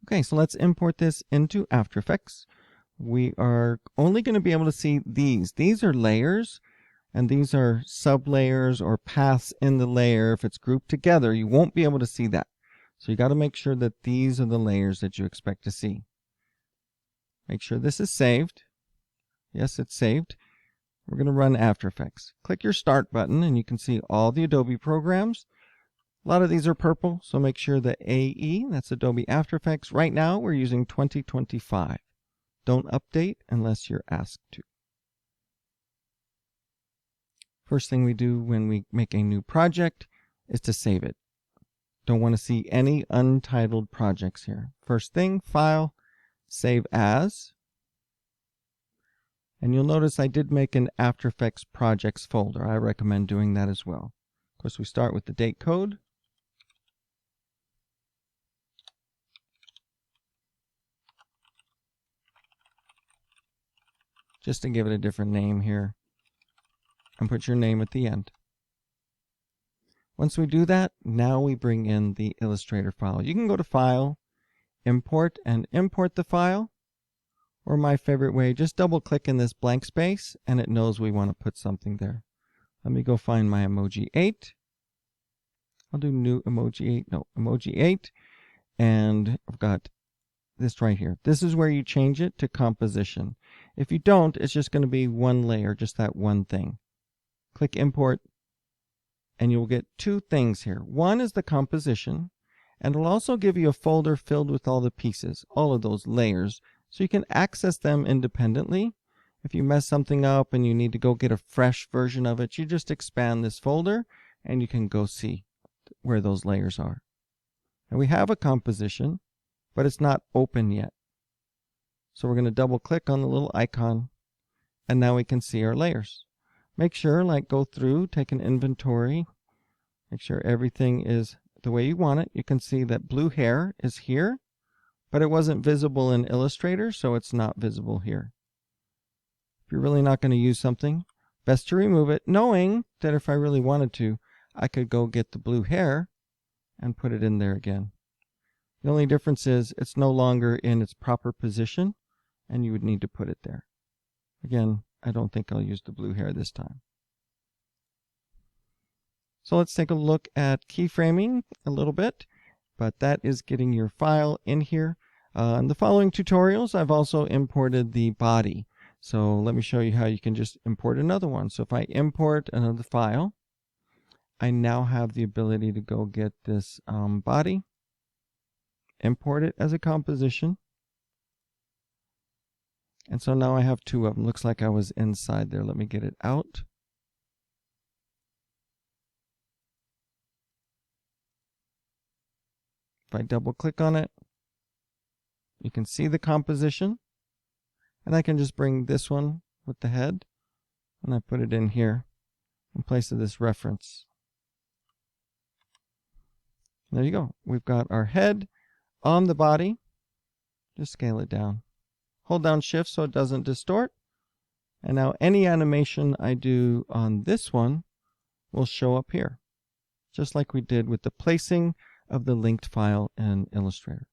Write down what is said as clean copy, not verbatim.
Okay, so let's import this into After Effects. We are only going to be able to see these. These are layers, and these are sub-layers or paths in the layer. If it's grouped together, you won't be able to see that. So you got to make sure that these are the layers that you expect to see. Make sure this is saved. Yes, it's saved. We're going to run After Effects. Click your Start button, and you can see all the Adobe programs. A lot of these are purple, so make sure the AE, that's Adobe After Effects. Right now, we're using 2025. Don't update unless you're asked to. First thing we do when we make a new project is to save it. Don't want to see any untitled projects here. First thing, File, Save As. And you'll notice I did make an After Effects Projects folder. I recommend doing that as well. Of course, we start with the date code. Just to give it a different name here. And put your name at the end. Once we do that, now we bring in the Illustrator file. You can go to File, Import, and import the file. Or my favorite way, just double click in this blank space and it knows we want to put something there. Let me go find my emoji 8. I'll do new emoji 8, no, emoji 8. And I've got this right here. This is where you change it to composition. If you don't, it's just going to be one layer, just that one thing. Click import and you'll get two things here. One is the composition, and it'll also give you a folder filled with all the pieces, all of those layers, so you can access them independently. If you mess something up and you need to go get a fresh version of it, you just expand this folder and you can go see where those layers are. And we have a composition, but it's not open yet. So we're going to double click on the little icon and now we can see our layers. Make sure, go through, take an inventory, make sure everything is the way you want it. You can see that blue hair is here, but it wasn't visible in Illustrator, so it's not visible here. If you're really not going to use something, best to remove it, knowing that if I really wanted to, I could go get the blue hair and put it in there again. The only difference is it's no longer in its proper position, and you would need to put it there. Again, I don't think I'll use the blue hair this time. So let's take a look at keyframing a little bit, but that is getting your file in here. In the following tutorials, I've also imported the body. So let me show you how you can just import another one. So if I import another file, I now have the ability to go get this body, import it as a composition. And so now I have two of them. Looks like I was inside there. Let me get it out. If I double click on it, you can see the composition. And I can just bring this one with the head and I put it in here in place of this reference. There you go. We've got our head on the body. Just scale it down. Hold down Shift so it doesn't distort. And now any animation I do on this one will show up here, just like we did with the placing of the linked file in Illustrator.